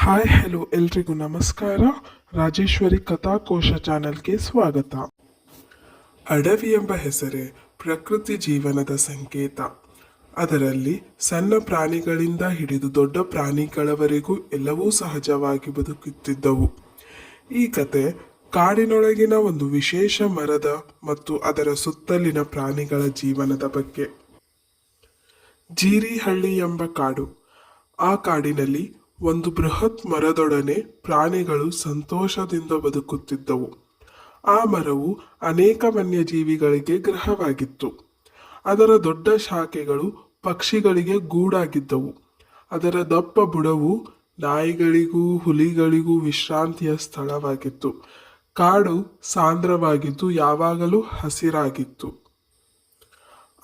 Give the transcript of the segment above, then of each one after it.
Hi hello ಎಲ್ರಿಗೂ ನಮಸ್ಕಾರ. ರಾಜೇಶ್ವರಿ ಕಥಾಕೋಶ ಚಾನೆಲ್ಗೆ ಸ್ವಾಗತ. ಅಡವಿ ಎಂಬ ಹೆಸರೇ ಪ್ರಕೃತಿ ಜೀವನದ ಸಂಕೇತ. ಅದರಲ್ಲಿ ಸಣ್ಣ ಪ್ರಾಣಿಗಳಿಂದ ಹಿಡಿದು ದೊಡ್ಡ ಪ್ರಾಣಿಗಳವರೆಗೂ ಎಲ್ಲವೂ ಸಹಜವಾಗಿ ಬದುಕುತ್ತಿದ್ದವು. ಈ ಕತೆ ಕಾಡಿನೊಳಗಿನ ಒಂದು ವಿಶೇಷ ಮರದ ಮತ್ತು ಅದರ ಸುತ್ತಲಿನ ಪ್ರಾಣಿಗಳ ಜೀವನದ ಬಗ್ಗೆ. ಜೀರಿಹಳ್ಳಿ ಎಂಬ ಕಾಡು. ಆ ಕಾಡಿನಲ್ಲಿ ಒಂದು ಬೃಹತ್ ಮರದೊಡನೆ ಪ್ರಾಣಿಗಳು ಸಂತೋಷದಿಂದ ಬದುಕುತ್ತಿದ್ದವು. ಆ ಮರವು ಅನೇಕ ವನ್ಯಜೀವಿಗಳಿಗೆ ಗೃಹವಾಗಿತ್ತು. ಅದರ ದೊಡ್ಡ ಶಾಖೆಗಳು ಪಕ್ಷಿಗಳಿಗೆ ಗೂಡಾಗಿದ್ದವು. ಅದರ ದಪ್ಪ ಬುಡವು ನಾಯಿಗಳಿಗೂ ಹುಲಿಗಳಿಗೂ ವಿಶ್ರಾಂತಿಯ ಸ್ಥಳವಾಗಿತ್ತು. ಕಾಡು ಸಾಂದ್ರವಾಗಿದ್ದು ಯಾವಾಗಲೂ ಹಸಿರಾಗಿತ್ತು.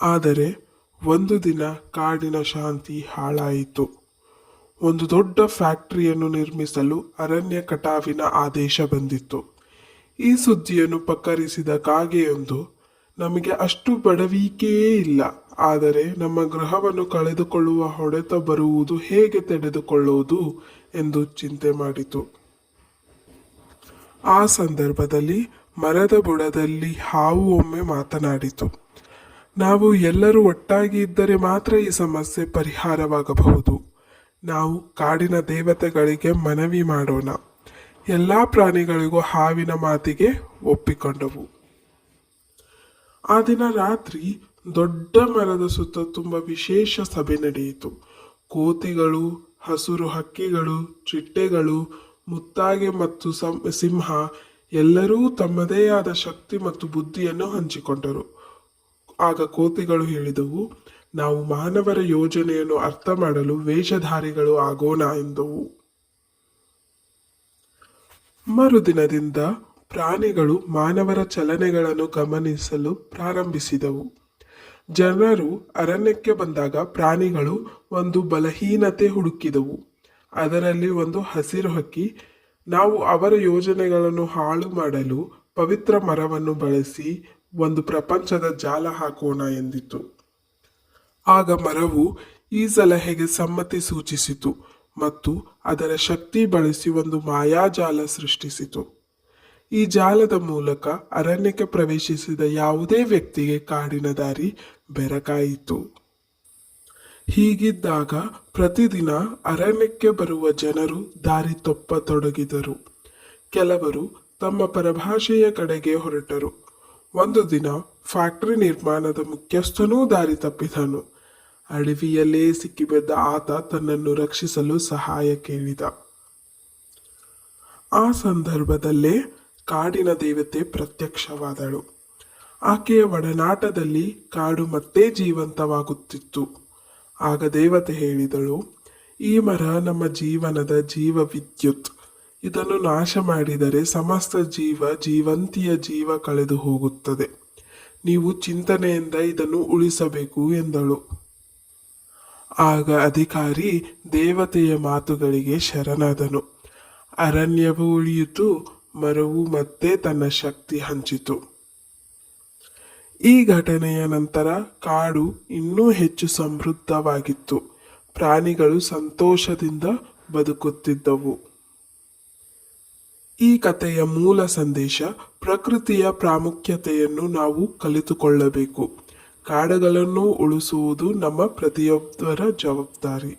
ಆದರೆ ಒಂದು ದಿನ ಕಾಡಿನ ಶಾಂತಿ ಹಾಳಾಯಿತು. ಒಂದು ದೊಡ್ಡ ಫ್ಯಾಕ್ಟರಿಯನ್ನು ನಿರ್ಮಿಸಲು ಅರಣ್ಯ ಕಟಾವಿನ ಆದೇಶ ಬಂದಿತ್ತು. ಈ ಸುದ್ದಿಯನ್ನು ಪಕ್ಕರಿಸಿದ ಕಾಗೆಯೊಂದು, ನಮಗೆ ಅಷ್ಟು ಬಡವಿಕೆಯೇ ಇಲ್ಲ, ಆದರೆ ನಮ್ಮ ಗೃಹವನ್ನು ಕಳೆದುಕೊಳ್ಳುವ ಹೊಡೆತ ಬರುವುದು ಹೇಗೆ ತಡೆದುಕೊಳ್ಳುವುದು ಎಂದು ಚಿಂತೆ ಮಾಡಿತು. ಆ ಸಂದರ್ಭದಲ್ಲಿ ಮರದ ಬುಡದಲ್ಲಿ ಹಾವು ಒಮ್ಮೆ ಮಾತನಾಡಿತು. ನಾವು ಎಲ್ಲರೂ ಒಟ್ಟಾಗಿ ಇದ್ದರೆ ಮಾತ್ರ ಈ ಸಮಸ್ಯೆ ಪರಿಹಾರವಾಗಬಹುದು. ನಾವು ಕಾಡಿನ ದೇವತೆಗಳಿಗೆ ಮನವಿ ಮಾಡೋಣ. ಎಲ್ಲ ಪ್ರಾಣಿಗಳಿಗೂ ಹಾವಿನ ಮಾತಿಗೆ ಒಪ್ಪಿಕೊಂಡವು. ಆ ದಿನ ರಾತ್ರಿ ದೊಡ್ಡ ಮರದ ಸುತ್ತ ತುಂಬ ವಿಶೇಷ ಸಭೆ ನಡೆಯಿತು. ಕೋತಿಗಳು, ಹಸುರು ಹಕ್ಕಿಗಳು, ಚಿಟ್ಟೆಗಳು, ಮುತ್ತಾಗೆ ಮತ್ತು ಸಿಂಹ ಎಲ್ಲರೂ ತಮ್ಮದೇ ಆದ ಶಕ್ತಿ ಮತ್ತು ಬುದ್ಧಿಯನ್ನು ಹಂಚಿಕೊಂಡರು. ಆಗ ಕೋತಿಗಳು ಹೇಳಿದವು, ನಾವು ಮಾನವರ ಯೋಜನೆಯನ್ನು ಅರ್ಥ ಮಾಡಲು ವೇಷಧಾರಿಗಳು ಆಗೋಣ ಎಂದವು. ಮರುದಿನದಿಂದ ಪ್ರಾಣಿಗಳು ಮಾನವರ ಚಲನೆಗಳನ್ನು ಗಮನಿಸಲು ಪ್ರಾರಂಭಿಸಿದವು. ಜನರು ಅರಣ್ಯಕ್ಕೆ ಬಂದಾಗ ಪ್ರಾಣಿಗಳು ಒಂದು ಬಲಹೀನತೆ ಹುಡುಕಿದವು. ಅದರಲ್ಲಿ ಒಂದು ಹಸಿರು ಹಕ್ಕಿ, ನಾವು ಅವರ ಯೋಜನೆಗಳನ್ನು ಹಾಳು ಮಾಡಲು ಪವಿತ್ರ ಮರವನ್ನು ಬಳಸಿ ಒಂದು ಪ್ರಪಂಚದ ಜಾಲ ಹಾಕೋಣ ಎಂದಿತು. ಆಗ ಮರವು ಈ ಸಲಹೆಗೆ ಸಮ್ಮತಿ ಸೂಚಿಸಿತು ಮತ್ತು ಅದರ ಶಕ್ತಿ ಬಳಸಿ ಒಂದು ಮಾಯಾಜಾಲ ಸೃಷ್ಟಿಸಿತು. ಈ ಜಾಲದ ಮೂಲಕ ಅರಣ್ಯಕ್ಕೆ ಪ್ರವೇಶಿಸಿದ ಯಾವುದೇ ವ್ಯಕ್ತಿಗೆ ಕಾಡಿನ ದಾರಿ ಬೆರಕಾಯಿತು. ಹೀಗಿದ್ದಾಗ ಪ್ರತಿದಿನ ಅರಣ್ಯಕ್ಕೆ ಬರುವ ಜನರು ದಾರಿ ತಪ್ಪತೊಡಗಿದರು. ಕೆಲವರು ತಮ್ಮ ಪರಭಾಷೆಯ ಕಡೆಗೆ ಹೊರಟರು. ಒಂದು ದಿನ ಫ್ಯಾಕ್ಟರಿ ನಿರ್ಮಾಣದ ಮುಖ್ಯಸ್ಥನೂ ದಾರಿ ತಪ್ಪಿದನು. ಅಡವಿಯಲ್ಲೇ ಸಿಕ್ಕಿಬಿದ್ದ ಆತ ತನ್ನನ್ನು ರಕ್ಷಿಸಲು ಸಹಾಯ ಕೇಳಿದ. ಆ ಸಂದರ್ಭದಲ್ಲೇ ಕಾಡಿನ ದೇವತೆ ಪ್ರತ್ಯಕ್ಷವಾದಳು. ಆಕೆಯ ಒಡನಾಟದಲ್ಲಿ ಕಾಡು ಮತ್ತೆ ಜೀವಂತವಾಗುತ್ತಿತ್ತು. ಆಗ ದೇವತೆ ಹೇಳಿದಳು, ಈ ಮರ ನಮ್ಮ ಜೀವನದ ಜೀವ ವಿದ್ಯುತ್. ಇದನ್ನು ನಾಶ ಮಾಡಿದರೆ ಸಮಸ್ತ ಜೀವಂತಿಯ ಜೀವ ಕಳೆದು ಹೋಗುತ್ತದೆ. ನೀವು ಚಿಂತನೆಯಿಂದ ಇದನ್ನು ಉಳಿಸಬೇಕು ಎಂದಳು. ಆಗ ಅಧಿಕಾರಿ ದೇವತೆಯ ಮಾತುಗಳಿಗೆ ಶರಣಾದನು. ಅರಣ್ಯವು ಉಳಿಯಿತು, ಮರವು ಮತ್ತೆ ತನ್ನ ಶಕ್ತಿ ಹಂಚಿತು. ಈ ಘಟನೆಯ ನಂತರ ಕಾಡು ಇನ್ನೂ ಹೆಚ್ಚು ಸಮೃದ್ಧವಾಗಿತ್ತು. ಪ್ರಾಣಿಗಳು ಸಂತೋಷದಿಂದ ಬದುಕುತ್ತಿದ್ದವು. ಈ ಕಥೆಯ ಮೂಲ ಸಂದೇಶ, ಪ್ರಕೃತಿಯ ಪ್ರಾಮುಖ್ಯತೆಯನ್ನು ನಾವು ಕಲಿತುಕೊಳ್ಳಬೇಕು. ಕಾಡುಗಳನ್ನು ಉಳಿಸುವುದು ನಮ್ಮ ಪ್ರತಿಯೊಬ್ಬರ ಜವಾಬ್ದಾರಿ.